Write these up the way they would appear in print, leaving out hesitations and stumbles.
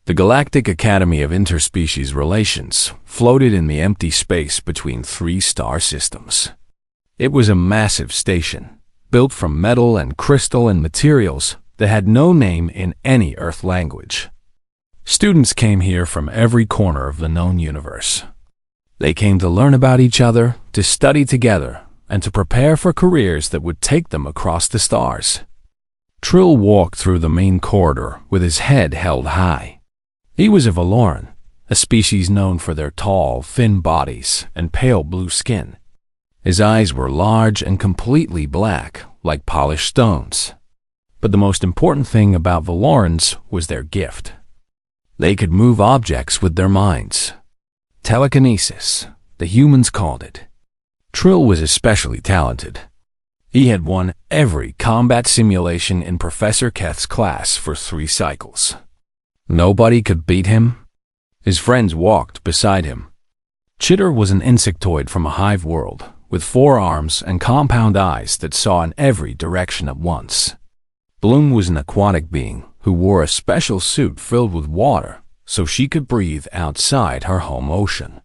The Galactic Academy of Interspecies Relations floated in the empty space between three star systems. It was a massive station, built from metal and crystal and materials that had no name in any Earth language. Students came here from every corner of the known universe. They came to learn about each other, to study together, and to prepare for careers that would take them across the stars. Trill walked through the main corridor with his head held high. He was a Valoran, a species known for their tall, thin bodies and pale blue skin. His eyes were large and completely black, like polished stones. But the most important thing about Valorans was their gift. They could move objects with their minds. Telekinesis, the humans called it. Trill was especially talented. He had won every combat simulation in Professor Keth's class for 3 cycles. Nobody could beat him. His friends walked beside him. Chitter was an insectoid from a hive world, with 4 arms and compound eyes that saw in every direction at once. Bloom was an aquatic being who wore a special suit filled with water so she could breathe outside her home ocean.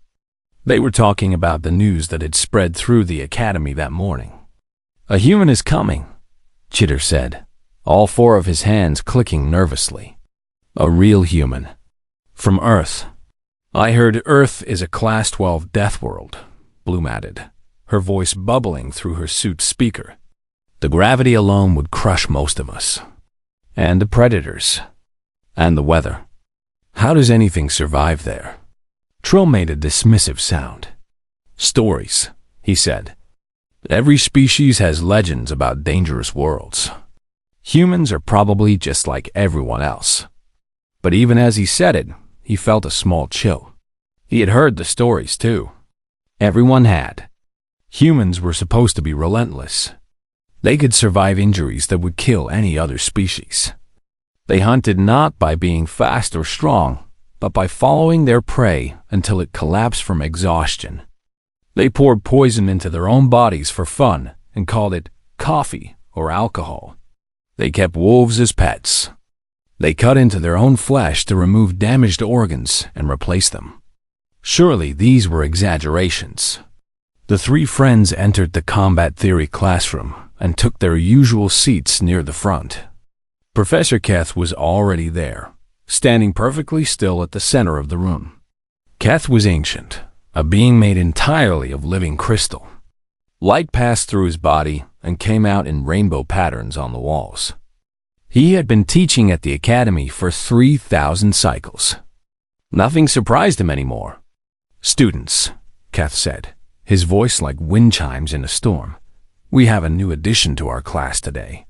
They were talking about the news that had spread through the academy that morning. "A human is coming," Chitter said, all 4 of his hands clicking nervously. "A real human. From Earth." "I heard Earth is a Class 12 death world," Bloom added, her voice bubbling through her suit's speaker. "The gravity alone would crush most of us. And the predators. And the weather. How does anything survive there?" Trill made a dismissive sound. "Stories," he said. "Every species has legends about dangerous worlds. Humans are probably just like everyone else." But even as he said it, he felt a small chill. He had heard the stories too. Everyone had. Humans were supposed to be relentless. They could survive injuries that would kill any other species. They hunted not by being fast or strong, but by following their prey until it collapsed from exhaustion. They poured poison into their own bodies for fun and called it coffee or alcohol. They kept wolves as pets. They cut into their own flesh to remove damaged organs and replace them. Surely these were exaggerations. The 3 friends entered the combat theory classroom and took their usual seats near the front. Professor Keth was already there, standing perfectly still at the center of the room. Keth was ancient, a being made entirely of living crystal. Light passed through his body and came out in rainbow patterns on the walls. He had been teaching at the academy for 3,000 cycles. Nothing surprised him anymore. "Students," Keth said, his voice like wind chimes in a storm, "we have a new addition to our class today.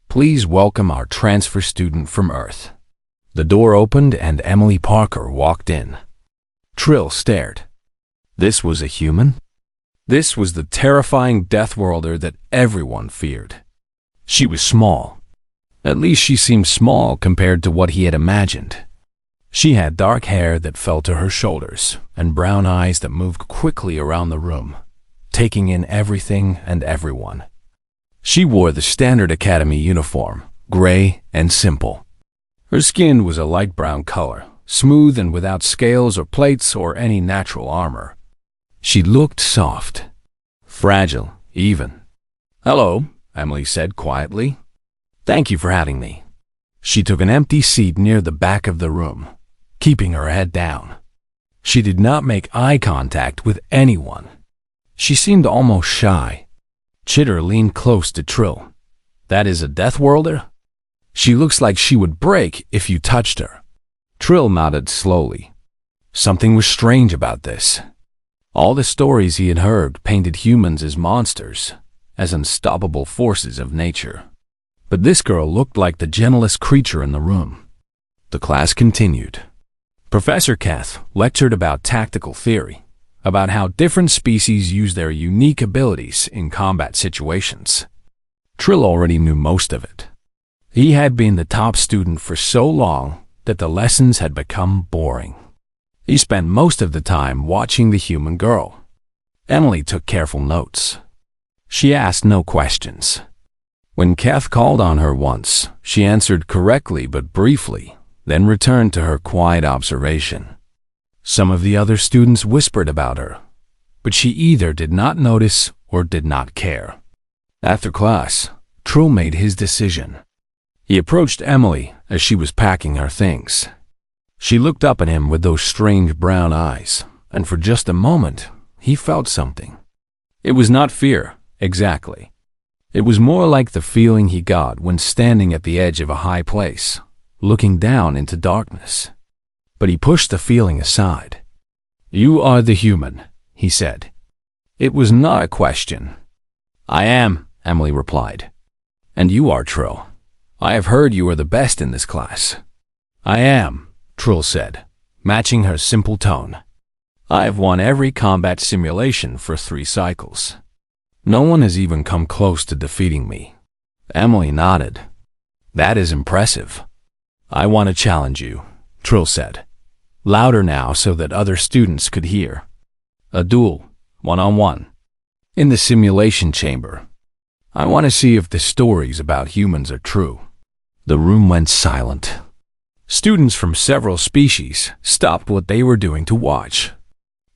Please welcome our transfer student from Earth." The door opened and Emily Parker walked in. Trill stared. This was a human? This was the terrifying Deathworlder that everyone feared. She was small. At least she seemed small compared to what he had imagined. She had dark hair that fell to her shoulders and brown eyes that moved quickly around the room, taking in everything and everyone. She wore the standard academy uniform, gray and simple. Her skin was a light brown color, smooth and without scales or plates or any natural armor. She looked soft, fragile, even. "Hello," Emily said quietly. "Thank you for having me." She took an empty seat near the back of the room, keeping her head down. She did not make eye contact with anyone. She seemed almost shy. Chitter leaned close to Trill. "That is a Deathworlder? She looks like she would break if you touched her." Trill nodded slowly. Something was strange about this. All the stories he had heard painted humans as monsters, as unstoppable forces of nature. But this girl looked like the gentlest creature in the room. The class continued. Professor Keth lectured about tactical theory, about how different species use their unique abilities in combat situations. Trill already knew most of it. He had been the top student for so long that the lessons had become boring. He spent most of the time watching the human girl. Emily took careful notes. She asked no questions. When Keth called on her once, she answered correctly but briefly, then returned to her quiet observation. Some of the other students whispered about her, but she either did not notice or did not care. After class, Trill made his decision. He approached Emily as she was packing her things. She looked up at him with those strange brown eyes, and for just a moment, he felt something. It was not fear, exactly. It was more like the feeling he got when standing at the edge of a high place, looking down into darkness. But he pushed the feeling aside. "You are the human," he said. It was not a question. "I am," Emily replied. "And you are, Trill. I have heard you are the best in this class." "I am," Trill said, matching her simple tone. "I have won every combat simulation for 3 cycles. No one has even come close to defeating me." Emily nodded. "That is impressive." "I want to challenge you," Trill said, louder now so that other students could hear. "A duel, 1-on-1, in the simulation chamber. I want to see if the stories about humans are true." The room went silent. Students from several species stopped what they were doing to watch.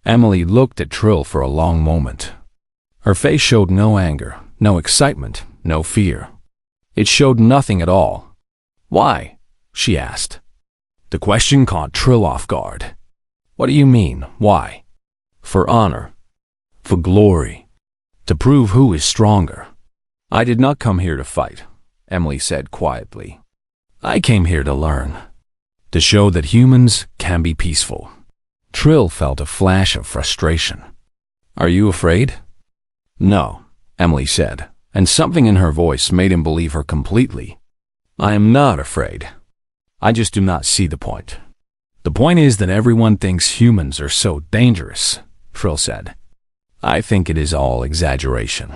Emily looked at Trill for a long moment. Her face showed no anger, no excitement, no fear. It showed nothing at all. "Why?" she asked. The question caught Trill off guard. "What do you mean, why?" "For honor. For glory. To prove who is stronger." "I did not come here to fight," Emily said quietly. "I came here to learn. To show that humans can be peaceful." Trill felt a flash of frustration. "Are you afraid?" "No," Emily said, and something in her voice made him believe her completely. "I am not afraid. I just do not see the point." "The point is that everyone thinks humans are so dangerous," Trill said. "I think it is all exaggeration.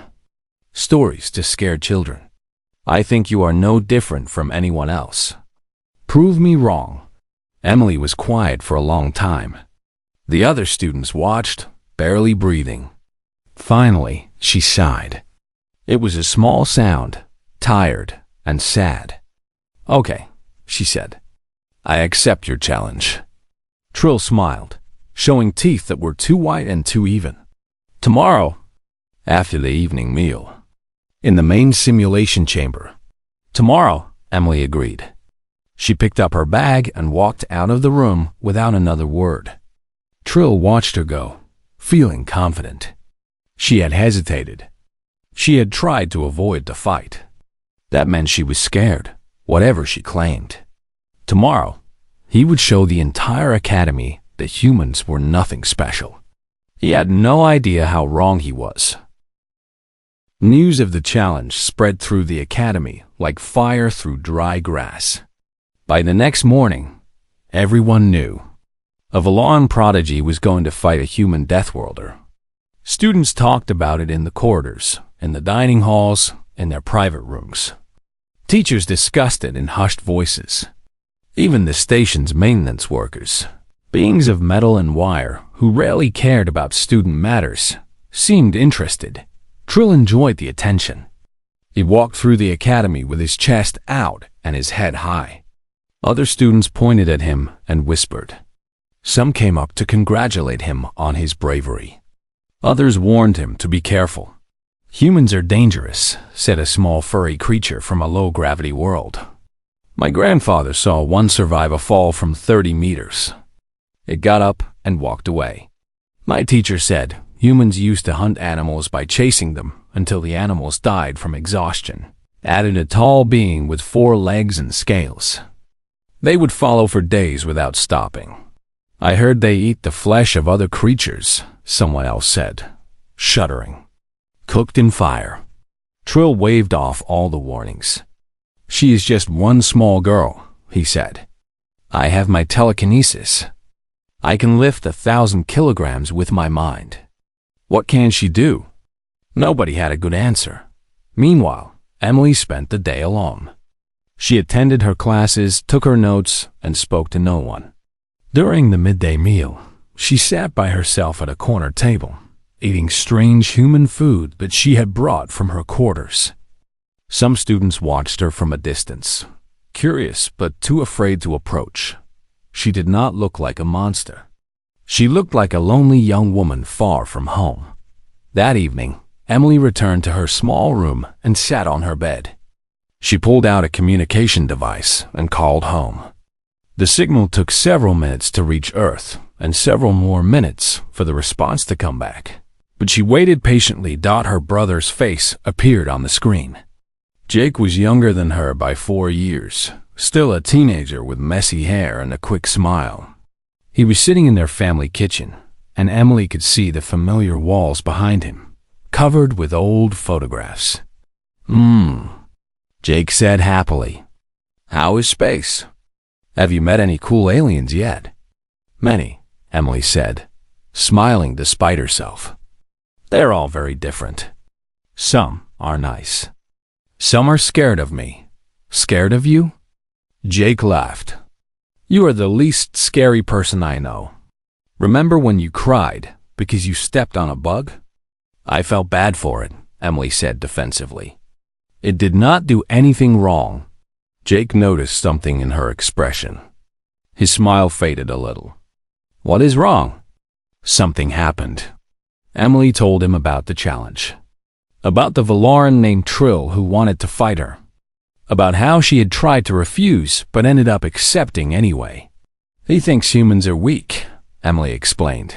Stories to scare children. I think you are no different from anyone else. Prove me wrong." Emily was quiet for a long time. The other students watched, barely breathing. Finally, she sighed. It was a small sound, tired and sad. "Okay," she said. "I accept your challenge." Trill smiled, showing teeth that were too white and too even. "Tomorrow, after the evening meal, in the main simulation chamber." "Tomorrow," Emily agreed. She picked up her bag and walked out of the room without another word. Trill watched her go, feeling confident. She had hesitated. She had tried to avoid the fight. That meant she was scared, whatever she claimed. Tomorrow, he would show the entire academy that humans were nothing special. He had no idea how wrong he was. News of the challenge spread through the academy like fire through dry grass. By the next morning, everyone knew. A Valon prodigy was going to fight a human Deathworlder. Students talked about it in the corridors, in the dining halls, in their private rooms. Teachers discussed it in hushed voices. Even the station's maintenance workers, beings of metal and wire who rarely cared about student matters, seemed interested. Trill enjoyed the attention. He walked through the academy with his chest out and his head high. Other students pointed at him and whispered. Some came up to congratulate him on his bravery. Others warned him to be careful. "Humans are dangerous," said a small furry creature from a low-gravity world. "My grandfather saw one survive a fall from 30 meters. It got up and walked away. My teacher said humans used to hunt animals by chasing them until the animals died from exhaustion," added a tall being with 4 legs and scales. "They would follow for days without stopping. I heard they eat the flesh of other creatures," someone else said, shuddering. "Cooked in fire." Trill waved off all the warnings. "She is just one small girl," he said. "I have my telekinesis. I can lift 1,000 kilograms with my mind." "What can she do?" Nobody had a good answer. Meanwhile, Emily spent the day alone. She attended her classes, took her notes, and spoke to no one. During the midday meal, she sat by herself at a corner table, eating strange human food that she had brought from her quarters. Some students watched her from a distance. curious but too afraid to approach. She did not look like a monster. She looked like a lonely young woman far from home. That evening, Emily returned to her small room and sat on her bed. She pulled out a communication device and called home. The signal took several minutes to reach Earth and several more minutes for the response to come back. But she waited patiently. Her brother's face appeared on the screen. Jake was younger than her by 4 years, still a teenager with messy hair and a quick smile. He was sitting in their family kitchen, and Emily could see the familiar walls behind him, covered with old photographs. Jake said happily. "How is space? Have you met any cool aliens yet?" "Many," Emily said, smiling despite herself. "They're all very different. Some are nice. Some are scared of me." "Scared of you?" Jake laughed. "You are the least scary person I know. Remember when you cried because you stepped on a bug?" "I felt bad for it," Emily said defensively. "It did not do anything wrong." Jake noticed something in her expression. His smile faded a little. "What is wrong?" "Something happened." Emily told him about the challenge. About the Valoran named Trill who wanted to fight her. About how she had tried to refuse but ended up accepting anyway. "He thinks humans are weak," Emily explained.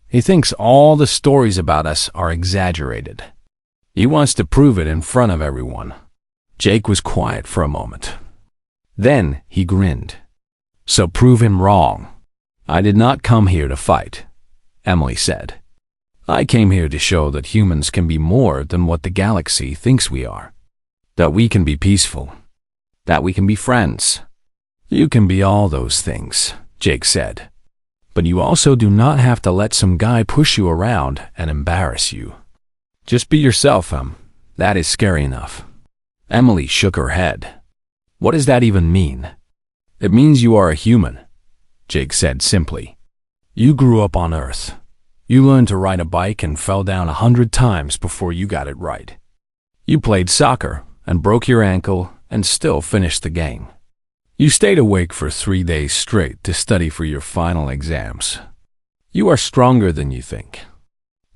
"He thinks all the stories about us are exaggerated. He wants to prove it in front of everyone." Jake was quiet for a moment. Then he grinned. "So prove him wrong." "I did not come here to fight," Emily said. "I came here to show that humans can be more than what the galaxy thinks we are. That we can be peaceful. That we can be friends." "You can be all those things," Jake said. "But you also do not have to let some guy push you around and embarrass you. Just be yourself, that is scary enough." Emily shook her head. "What does that even mean?" "It means you are a human," Jake said simply. "You grew up on Earth. You learned to ride a bike and fell down 100 times before you got it right. You played soccer and broke your ankle and still finished the game. You stayed awake for 3 days straight to study for your final exams. You are stronger than you think.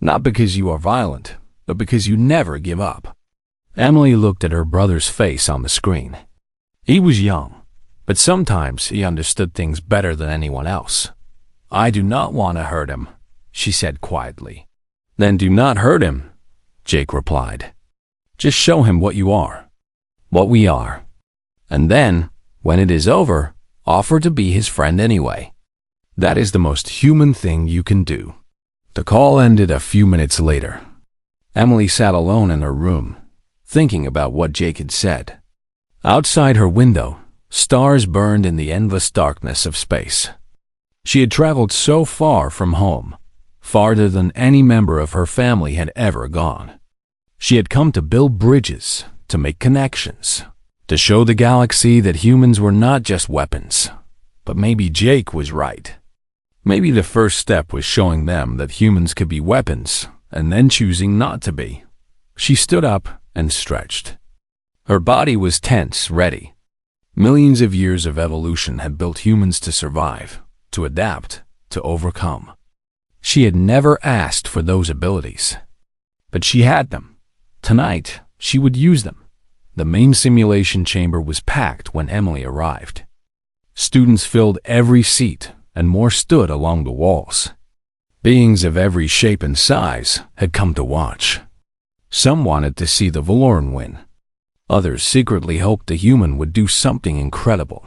Not because you are violent, but because you never give up." Emily looked at her brother's face on the screen. He was young, but sometimes he understood things better than anyone else. "I do not want to hurt him," she said quietly. "Then do not hurt him," Jake replied. "Just show him what you are, what we are. And then, when it is over, offer to be his friend anyway. That is the most human thing you can do." The call ended a few minutes later. Emily sat alone in her room, thinking about what Jake had said. Outside her window, stars burned in the endless darkness of space. She had traveled so far from home, farther than any member of her family had ever gone. She had come to build bridges, to make connections, to show the galaxy that humans were not just weapons. But maybe Jake was right. Maybe the first step was showing them that humans could be weapons, and then choosing not to be. She stood up and stretched. Her body was tense, ready. Millions of years of evolution had built humans to survive, to adapt, to overcome. She had never asked for those abilities. But she had them. Tonight, she would use them. The main simulation chamber was packed when Emily arrived. Students filled every seat, and more stood along the walls. Beings of every shape and size had come to watch. Some wanted to see the Valoran win. Others secretly hoped the human would do something incredible.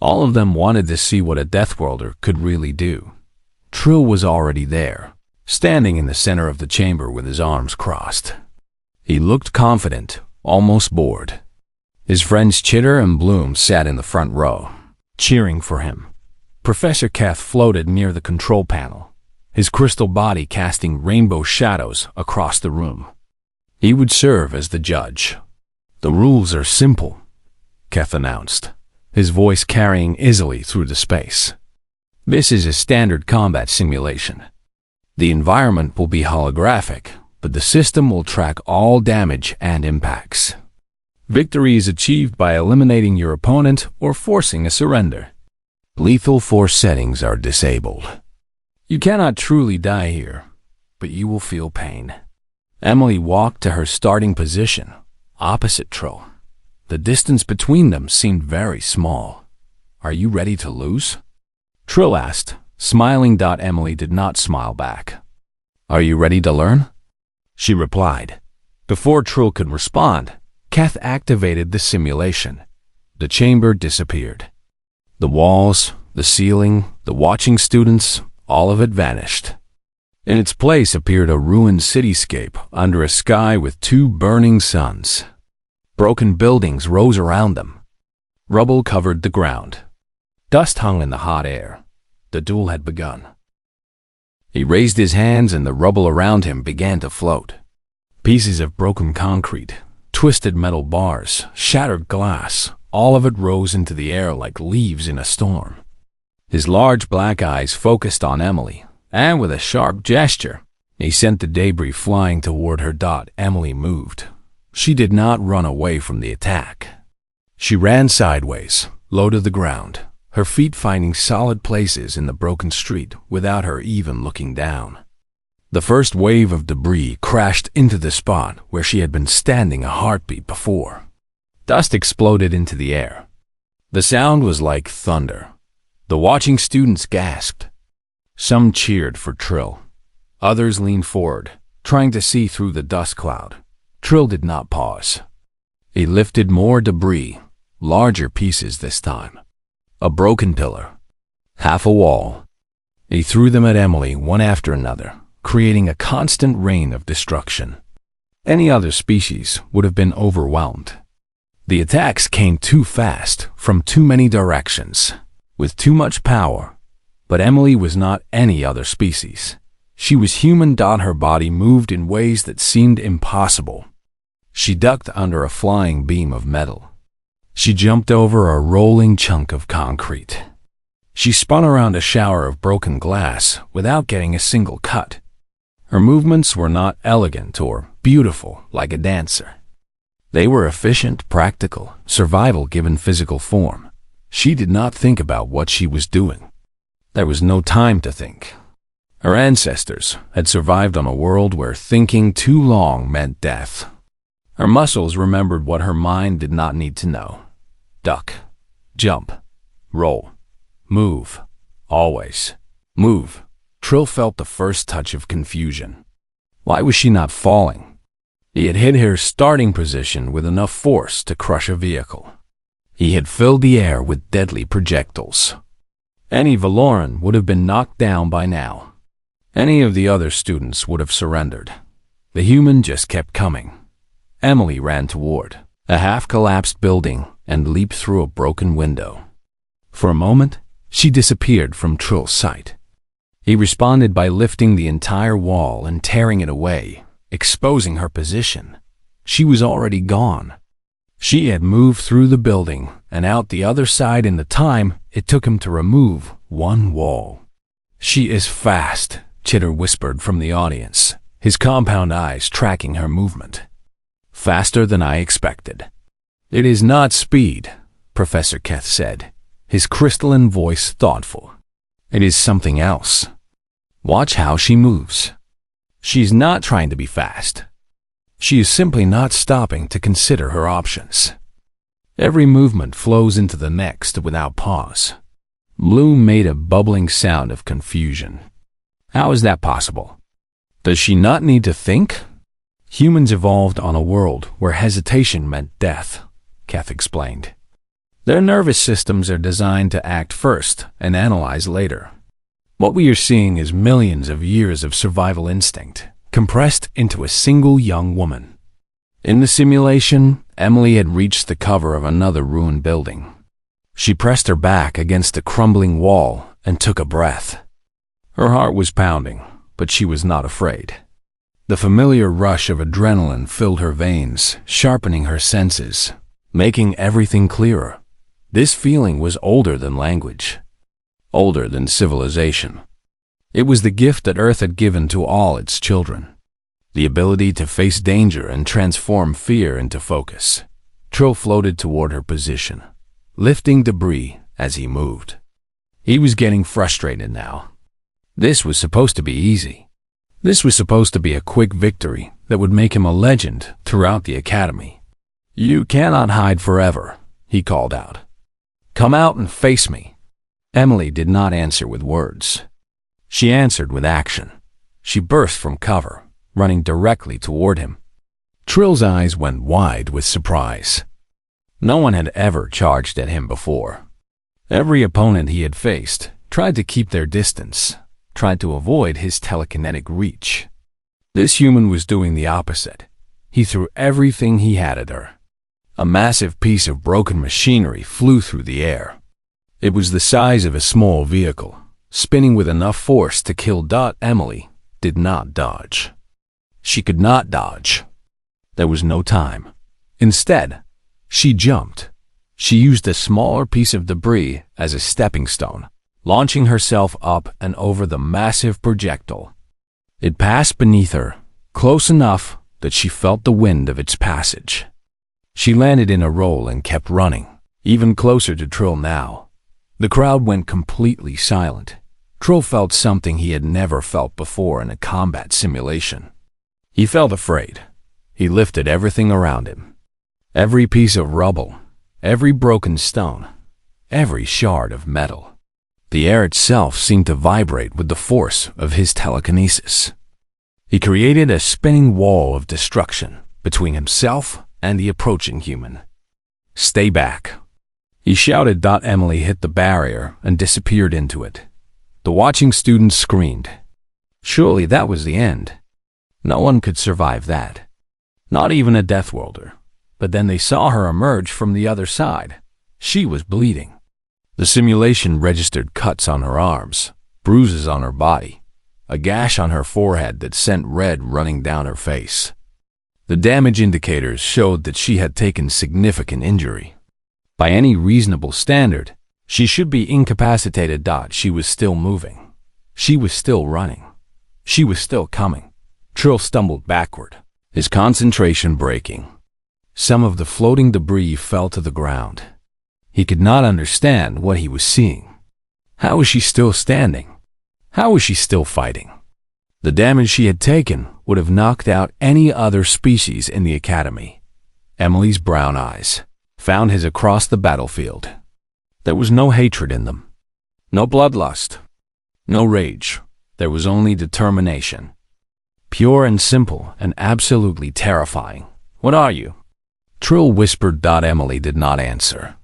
All of them wanted to see what a Deathworlder could really do. Trill was already there, standing in the center of the chamber with his arms crossed. He looked confident, almost bored. His friends Chitter and Bloom sat in the front row, cheering for him. Professor Keth floated near the control panel, his crystal body casting rainbow shadows across the room. He would serve as the judge. "The rules are simple," Keth announced, his voice carrying easily through the space. "This is a standard combat simulation. The environment will be holographic, but the system will track all damage and impacts. Victory is achieved by eliminating your opponent or forcing a surrender. Lethal force settings are disabled. You cannot truly die here, but you will feel pain. Emily walked to her starting position, opposite Trill. The distance between them seemed very small. Are you ready to lose? Trill asked, smiling. Emily did not smile back. Are you ready to learn? She replied. Before Trill could respond, Kath activated the simulation. The chamber disappeared. The walls, the ceiling, the watching students, all of it vanished. In its place appeared a ruined cityscape under a sky with 2 burning suns. Broken buildings rose around them. Rubble covered the ground. Dust hung in the hot air. The duel had begun. He raised his hands and the rubble around him began to float. Pieces of broken concrete, twisted metal bars, shattered glass, all of it rose into the air like leaves in a storm. His large black eyes focused on Emily, and with a sharp gesture, he sent the debris flying toward her. Emily moved. She did not run away from the attack. She ran sideways, low to the ground, her feet finding solid places in the broken street without her even looking down. The first wave of debris crashed into the spot where she had been standing a heartbeat before. Dust exploded into the air. The sound was like thunder. The watching students gasped. Some cheered for Trill. Others leaned forward, trying to see through the dust cloud. Trill did not pause. He lifted more debris, larger pieces this time. A broken pillar, half a wall. He threw them at Emily one after another, creating a constant rain of destruction. Any other species would have been overwhelmed. The attacks came too fast, from too many directions, with too much power. But Emily was not any other species. She was human. Her body moved in ways that seemed impossible. She ducked under a flying beam of metal. She jumped over a rolling chunk of concrete. She spun around a shower of broken glass without getting a single cut. Her movements were not elegant or beautiful like a dancer. They were efficient, practical, survival given physical form. She did not think about what she was doing. There was no time to think. Her ancestors had survived on a world where thinking too long meant death. Her muscles remembered what her mind did not need to know. Duck, jump, roll, move, always move. Trill felt the first touch of confusion. Why was she not falling? He had hit her starting position with enough force to crush a vehicle. He had filled the air with deadly projectiles. Any Valoran would have been knocked down by now. Any of the other students would have surrendered. The human just kept coming. Emily ran toward a half-collapsed building and leaped through a broken window. For a moment, she disappeared from Trill's sight. He responded by lifting the entire wall and tearing it away, exposing her position. She was already gone. She had moved through the building and out the other side in the time it took him to remove one wall. "She is fast," Chitter whispered from the audience, his compound eyes tracking her movement. "Faster than I expected." "It is not speed," Professor Keth said, his crystalline voice thoughtful. "It is something else. Watch how she moves. She's not trying to be fast. She is simply not stopping to consider her options. Every movement flows into the next without pause." Bloom made a bubbling sound of confusion. "How is that possible? Does she not need to think?" "Humans evolved on a world where hesitation meant death," Keth explained. "Their nervous systems are designed to act first and analyze later. What we are seeing is millions of years of survival instinct, compressed into a single young woman." In the simulation, Emily had reached the cover of another ruined building. She pressed her back against a crumbling wall and took a breath. Her heart was pounding, but she was not afraid. The familiar rush of adrenaline filled her veins, sharpening her senses, making everything clearer. This feeling was older than language, older than civilization. It was the gift that Earth had given to all its children, the ability to face danger and transform fear into focus. Trill floated toward her position, lifting debris as he moved. He was getting frustrated now. This was supposed to be easy. This was supposed to be a quick victory that would make him a legend throughout the academy. "You cannot hide forever," he called out. "Come out and face me." Emily did not answer with words. She answered with action. She burst from cover, running directly toward him. Trill's eyes went wide with surprise. No one had ever charged at him before. Every opponent he had faced tried to keep their distance, tried to avoid his telekinetic reach. This human was doing the opposite. He threw everything he had at her. A massive piece of broken machinery flew through the air. It was the size of a small vehicle, spinning with enough force to kill. Emily did not dodge. She could not dodge. There was no time. Instead, she jumped. She used a smaller piece of debris as a stepping stone, launching herself up and over the massive projectile. It passed beneath her, close enough that she felt the wind of its passage. She landed in a roll and kept running, even closer to Trill now. The crowd went completely silent. Trill felt something he had never felt before in a combat simulation. He felt afraid. He lifted everything around him. Every piece of rubble, every broken stone, every shard of metal. The air itself seemed to vibrate with the force of his telekinesis. He created a spinning wall of destruction between himself and the approaching human. "Stay back," he shouted. Emily hit the barrier and disappeared into it. The watching students screamed. Surely that was the end. No one could survive that. Not even a Deathworlder. But then they saw her emerge from the other side. She was bleeding. The simulation registered cuts on her arms, bruises on her body, a gash on her forehead that sent red running down her face. The damage indicators showed that she had taken significant injury. By any reasonable standard, she should be incapacitated. She was still moving. She was still running. She was still coming. Trill stumbled backward, his concentration breaking. Some of the floating debris fell to the ground. He could not understand what he was seeing. How was she still standing? How was she still fighting? The damage she had taken would have knocked out any other species in the academy. Emily's brown eyes found his across the battlefield. There was no hatred in them, no bloodlust, no rage. There was only determination. Pure and simple and absolutely terrifying. "What are you?" Trill whispered. Emily did not answer.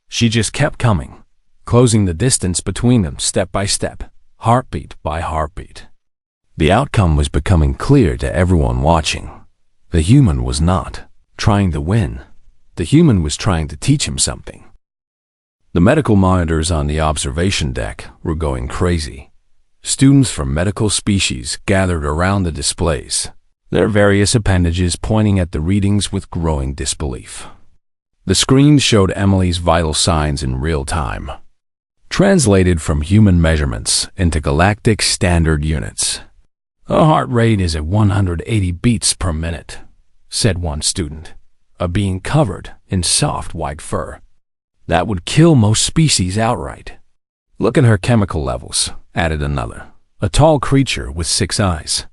She just kept coming, closing the distance between them step by step, heartbeat by heartbeat. The outcome was becoming clear to everyone watching. The human was not trying to win. The human was trying to teach him something. The medical monitors on the observation deck were going crazy. Students from medical species gathered around the displays, their various appendages pointing at the readings with growing disbelief. The screens showed Emily's vital signs in real time, translated from human measurements into galactic standard units. "Her heart rate is at 180 beats per minute," said one student, a being covered in soft white fur. "That would kill most species outright." "Look at her chemical levels," added another, a tall creature with 6 eyes.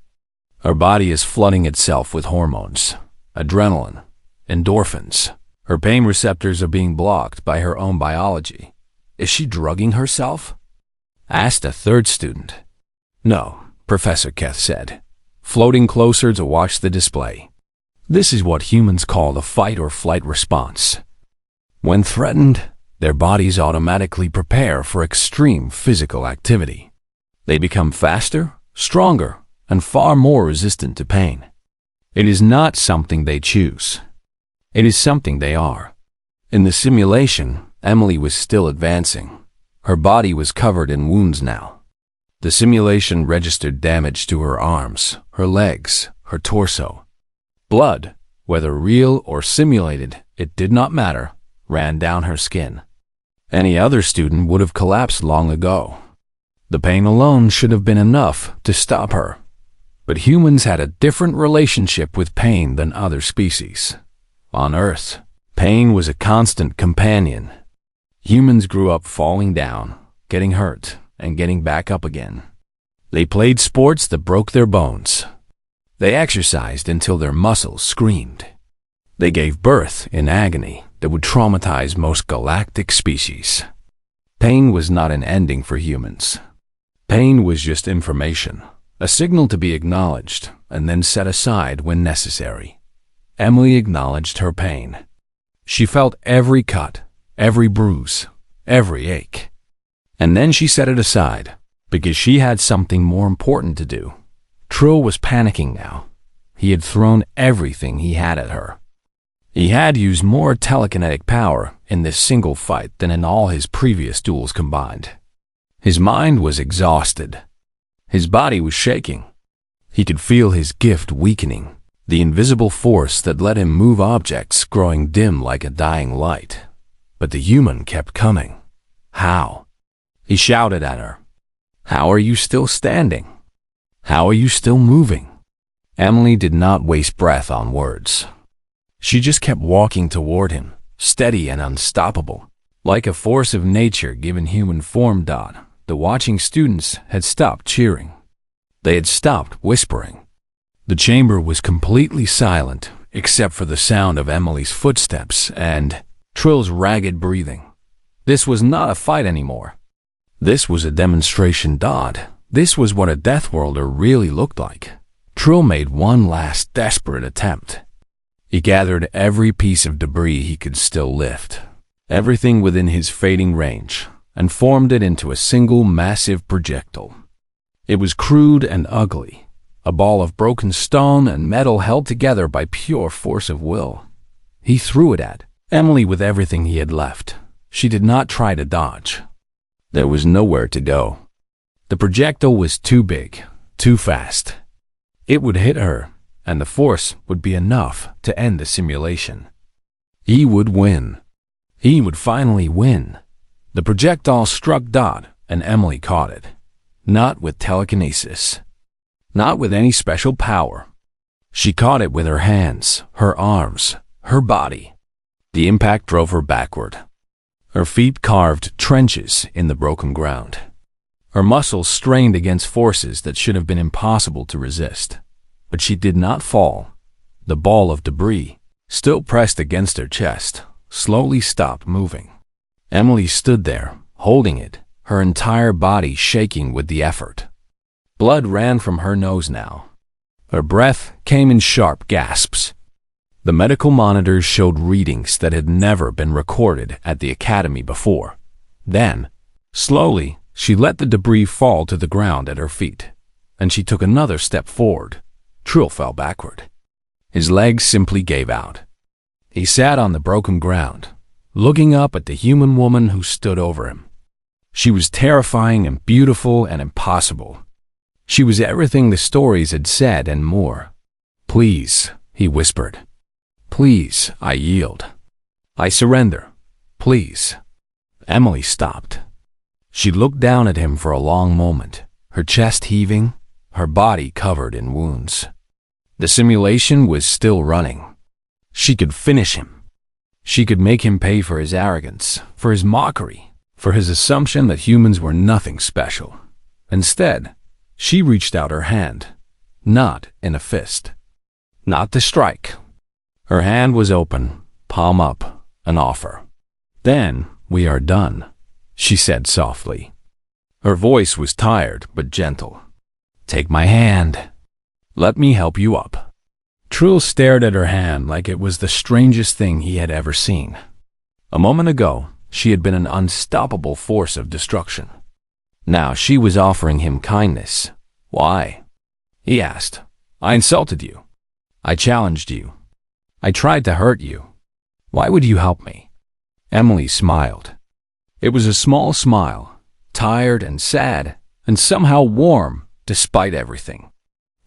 "Her body is flooding itself with hormones, adrenaline, endorphins. Her pain receptors are being blocked by her own biology. Is she drugging herself?" asked a third student. "No," Professor Keth said, floating closer to watch the display. "This is what humans call the fight or flight response. When threatened, their bodies automatically prepare for extreme physical activity. They become faster, stronger, and far more resistant to pain. It is not something they choose. It is something they are." In the simulation, Emily was still advancing. Her body was covered in wounds now. The simulation registered damage to her arms, her legs, her torso. Blood, whether real or simulated, it did not matter, ran down her skin. Any other student would have collapsed long ago. The pain alone should have been enough to stop her. But humans had a different relationship with pain than other species. On Earth, Pain was a constant companion. Humans grew up falling down, getting hurt, and getting back up again. They played sports that broke their bones. They exercised until their muscles screamed. They gave birth in agony that would traumatize most galactic species. Pain was not an ending for humans. Pain was just information, a signal to be acknowledged and then set aside when necessary. Emily acknowledged her pain. She felt every cut, every bruise, every ache. And then she set it aside, because she had something more important to do. Trill was panicking now. He had thrown everything he had at her. He had used more telekinetic power in this single fight than in all his previous duels combined. His mind was exhausted. His body was shaking. He could feel his gift weakening, the invisible force that let him move objects growing dim like a dying light. But the human kept coming. How? He shouted at her. How are you still standing? How are you still moving? Emily did not waste breath on words. She just kept walking toward him, steady and unstoppable, like a force of nature given human form. The watching students had stopped cheering. They had stopped whispering. The chamber was completely silent, except for the sound of Emily's footsteps and Trill's ragged breathing. This was not a fight anymore. This was a demonstration. This was what a Deathworlder really looked like. Trill made one last desperate attempt. He gathered every piece of debris he could still lift, everything within his fading range, and formed it into a single massive projectile. It was crude and ugly, a ball of broken stone and metal held together by pure force of will. He threw it at Emily with everything he had left. She did not try to dodge. There was nowhere to go. The projectile was too big, too fast. It would hit her, and the force would be enough to end the simulation. He would win. He would finally win. The projectile struck and Emily caught it. Not with telekinesis. Not with any special power. She caught it with her hands, her arms, her body. The impact drove her backward. Her feet carved trenches in the broken ground. Her muscles strained against forces that should have been impossible to resist. But she did not fall. The ball of debris, still pressed against her chest, slowly stopped moving. Emily stood there, holding it, her entire body shaking with the effort. Blood ran from her nose now. Her breath came in sharp gasps. The medical monitors showed readings that had never been recorded at the academy before. Then, slowly, she let the debris fall to the ground at her feet, and she took another step forward. Trill fell backward. His legs simply gave out. He sat on the broken ground, looking up at the human woman who stood over him. She was terrifying and beautiful and impossible. She was everything the stories had said and more. Please, he whispered. Please, I yield. I surrender. Please. Emily stopped. She looked down at him for a long moment, her chest heaving, her body covered in wounds. The simulation was still running. She could finish him. She could make him pay for his arrogance, for his mockery, for his assumption that humans were nothing special. Instead, she reached out her hand, not in a fist, not to strike. Her hand was open, palm up, an offer. Then we are done, she said softly. Her voice was tired but gentle. Take my hand. Let me help you up. Trill stared at her hand like it was the strangest thing he had ever seen. A moment ago, she had been an unstoppable force of destruction. Now she was offering him kindness. Why? He asked. I insulted you. I challenged you. I tried to hurt you. Why would you help me? Emily smiled. It was a small smile, tired and sad, and somehow warm despite everything.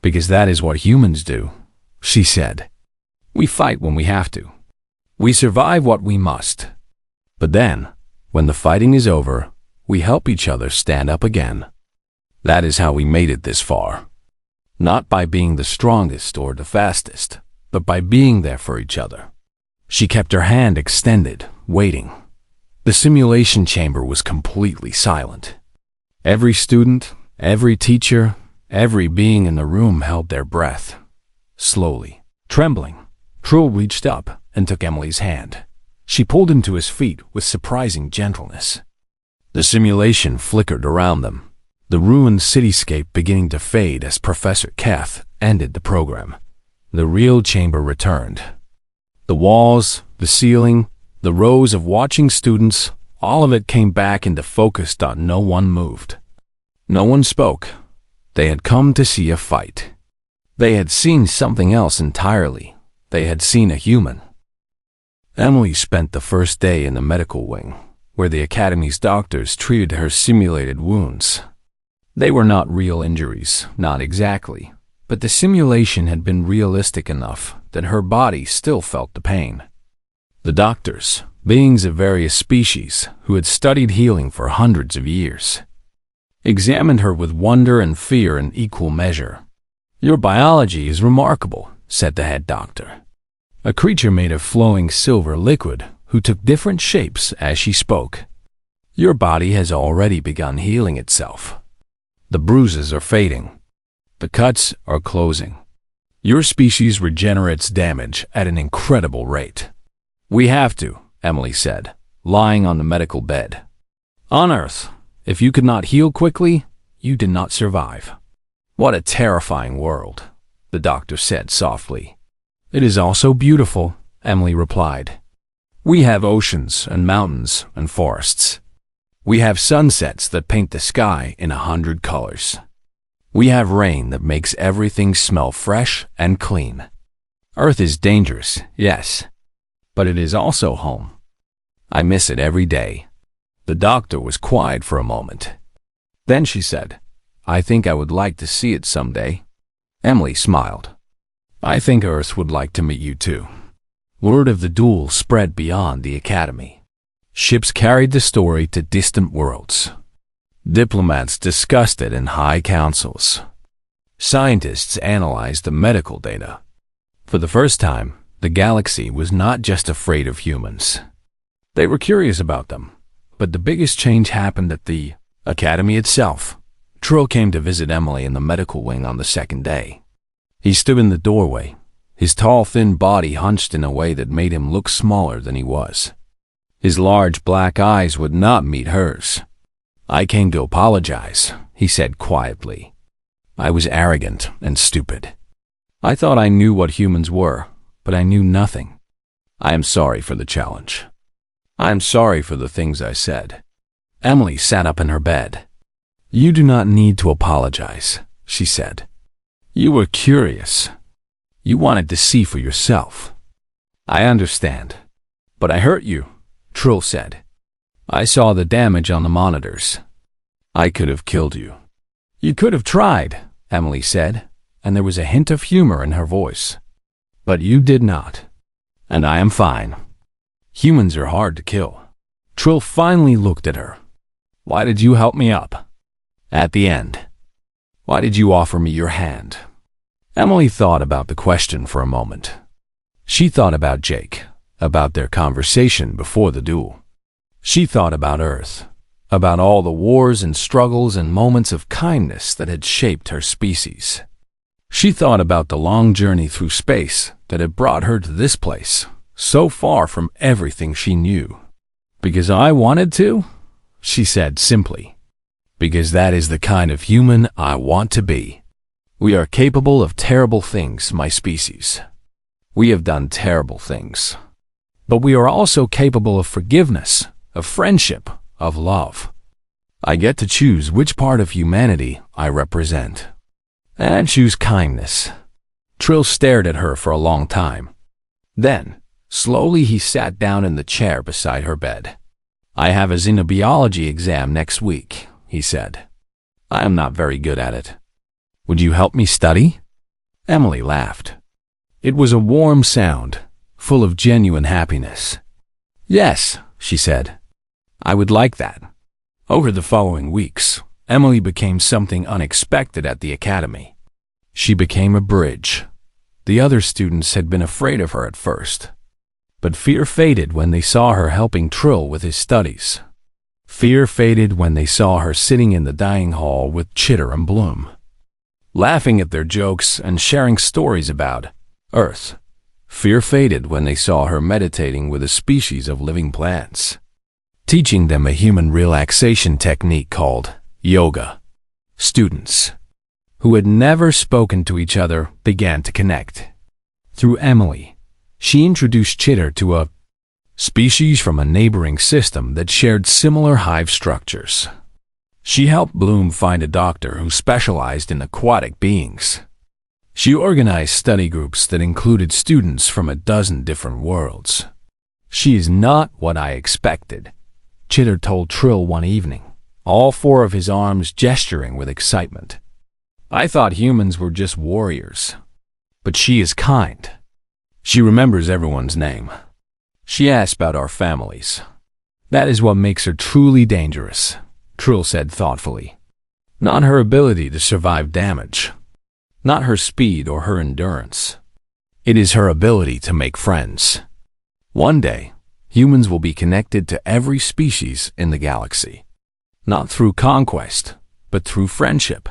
Because that is what humans do, she said. We fight when we have to. We survive what we must. But then, when the fighting is over, we help each other stand up again. That is how we made it this far. Not by being the strongest or the fastest, but by being there for each other. She kept her hand extended, waiting. The simulation chamber was completely silent. Every student, every teacher, every being in the room held their breath. Slowly, trembling, Trill reached up and took Emily's hand. She pulled him to his feet with surprising gentleness. The simulation flickered around them, the ruined cityscape beginning to fade as Professor Keth ended the program. The real chamber returned. The walls, the ceiling, the rows of watching students, all of it came back into focus. No one moved. No one spoke. They had come to see a fight. They had seen something else entirely. They had seen a human. Emily spent the first day in the medical wing, where the Academy's doctors treated her simulated wounds. They were not real injuries, not exactly, but the simulation had been realistic enough that her body still felt the pain. The doctors, beings of various species who had studied healing for hundreds of years, examined her with wonder and fear in equal measure. "Your biology is remarkable," said the head doctor, a creature made of flowing silver liquid who took different shapes as she spoke. "Your body has already begun healing itself. The bruises are fading. The cuts are closing. Your species regenerates damage at an incredible rate." "We have to," Emily said, lying on the medical bed. "On Earth, if you could not heal quickly, you did not survive." "What a terrifying world," the doctor said softly. "It is also beautiful," Emily replied. "We have oceans and mountains and forests. We have sunsets that paint the sky in 100 colors. We have rain that makes everything smell fresh and clean. Earth is dangerous, yes, but it is also home. I miss it every day." The doctor was quiet for a moment. Then she said, "I think I would like to see it someday." Emily smiled. "I think Earth would like to meet you too." Word of the duel spread beyond the Academy. Ships carried the story to distant worlds. Diplomats discussed it in high councils. Scientists analyzed the medical data. For the first time, the galaxy was not just afraid of humans. They were curious about them. But the biggest change happened at the Academy itself. Trill came to visit Emily in the medical wing on the second day. He stood in the doorway, his tall, thin body hunched in a way that made him look smaller than he was. His large black eyes would not meet hers. "I came to apologize," he said quietly. "I was arrogant and stupid. I thought I knew what humans were, but I knew nothing. I am sorry for the challenge. I am sorry for the things I said." Emily sat up in her bed. "You do not need to apologize," she said. "You were curious. You wanted to see for yourself. I understand. But I hurt you," Trill said. "I saw the damage on the monitors. I could have killed you." "You could have tried," Emily said, and there was a hint of humor in her voice. "But you did not. And I am fine. Humans are hard to kill." Trill finally looked at her. "Why did you help me up? At the end. Why did you offer me your hand?" Emily thought about the question for a moment. She thought about Jake, about their conversation before the duel. She thought about Earth, about all the wars and struggles and moments of kindness that had shaped her species. She thought about the long journey through space that had brought her to this place, so far from everything she knew. "Because I wanted to," she said simply. "Because that is the kind of human I want to be. We are capable of terrible things, my species. We have done terrible things. But we are also capable of forgiveness, of friendship, of love. I get to choose which part of humanity I represent. And I choose kindness." Trill stared at her for a long time. Then, slowly he sat down in the chair beside her bed. "I have a xenobiology exam next week," he said. "I am not very good at it. Would you help me study?" Emily laughed. It was a warm sound, full of genuine happiness. "Yes," she said. "I would like that." Over the following weeks, Emily became something unexpected at the Academy. She became a bridge. The other students had been afraid of her at first. But fear faded when they saw her helping Trill with his studies. Fear faded when they saw her sitting in the dining hall with Chitter and Bloom, laughing at their jokes and sharing stories about Earth. Fear faded when they saw her meditating with a species of living plants, teaching them a human relaxation technique called yoga. Students who had never spoken to each other began to connect. Through Emily, she introduced Chitter to a species from a neighboring system that shared similar hive structures. She helped Bloom find a doctor who specialized in aquatic beings. She organized study groups that included students from a dozen different worlds. "She is not what I expected," Chitter told Trill one evening, all four of his arms gesturing with excitement. "I thought humans were just warriors. But she is kind. She remembers everyone's name. She asks about our families. That is what makes her truly dangerous," Trill said thoughtfully. "Not her ability to survive damage. Not her speed or her endurance. It is her ability to make friends. One day, humans will be connected to every species in the galaxy. Not through conquest, but through friendship."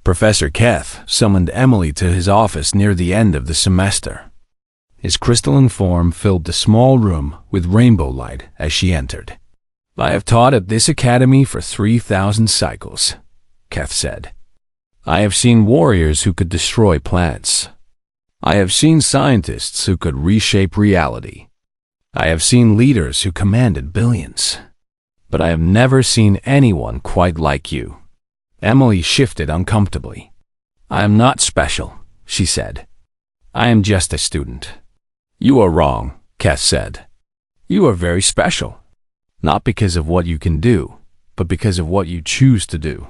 Professor Keth summoned Emily to his office near the end of the semester. His crystalline form filled the small room with rainbow light as she entered. "I have taught at this academy for 3,000 cycles," Keth said. "I have seen warriors who could destroy planets. I have seen scientists who could reshape reality. I have seen leaders who commanded billions. But I have never seen anyone quite like you." Emily shifted uncomfortably. "I am not special," she said. "I am just a student." "You are wrong," Keth said. "You are very special. Not because of what you can do, but because of what you choose to do.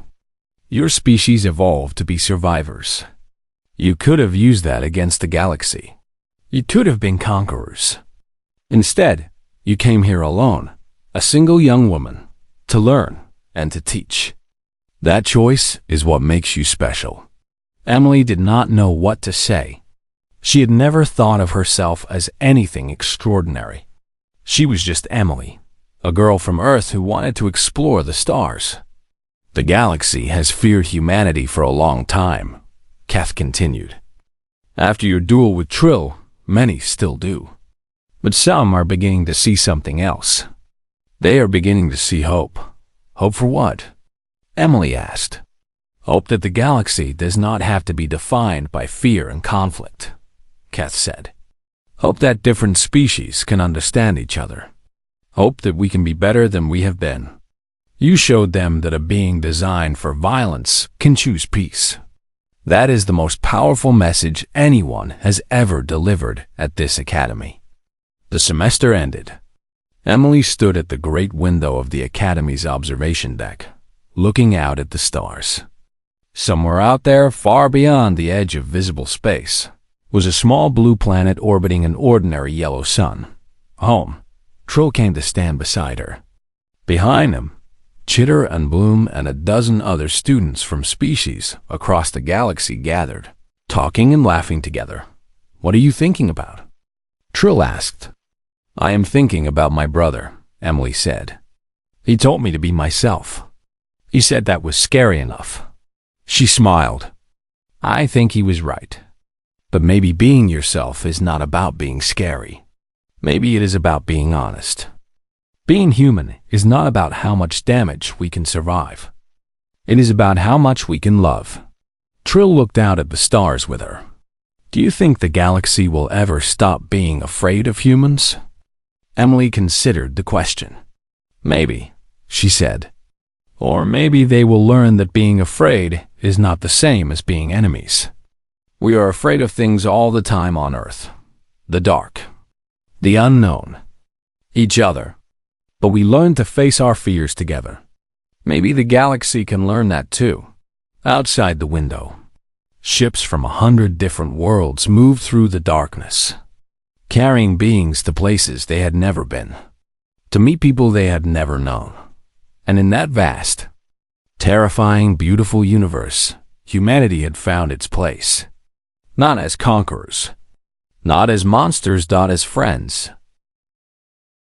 Your species evolved to be survivors. You could have used that against the galaxy. You could have been conquerors. Instead, you came here alone, a single young woman, to learn and to teach. That choice is what makes you special." Emily did not know what to say. She had never thought of herself as anything extraordinary. She was just Emily, a girl from Earth who wanted to explore the stars. "The galaxy has feared humanity for a long time," Keth continued. "After your duel with Trill, many still do. But some are beginning to see something else. They are beginning to see hope." "Hope for what?" Emily asked. "Hope that the galaxy does not have to be defined by fear and conflict," Keth said. "Hope that different species can understand each other. Hope that we can be better than we have been. You showed them that a being designed for violence can choose peace. That is the most powerful message anyone has ever delivered at this academy." The semester ended. Emily stood at the great window of the academy's observation deck, looking out at the stars. Somewhere out there, far beyond the edge of visible space, was a small blue planet orbiting an ordinary yellow sun. Home. Trill came to stand beside her. Behind him, Chitter and Bloom and a dozen other students from species across the galaxy gathered, talking and laughing together. "What are you thinking about?" Trill asked. "I am thinking about my brother," Emily said. "He told me to be myself. He said that was scary enough." She smiled. "I think he was right. But maybe being yourself is not about being scary. Maybe it is about being honest. Being human is not about how much damage we can survive. It is about how much we can love." Trill looked out at the stars with her. "Do you think the galaxy will ever stop being afraid of humans?" Emily considered the question. "Maybe," she said. "Or maybe they will learn that being afraid is not the same as being enemies. We are afraid of things all the time on Earth. The dark, the unknown, each other. But we learn to face our fears together. Maybe the galaxy can learn that too." Outside the window, ships from 100 different worlds moved through the darkness, carrying beings to places they had never been, to meet people they had never known. And in that vast, terrifying, beautiful universe, humanity had found its place. Not as conquerors, not as monsters, not as friends,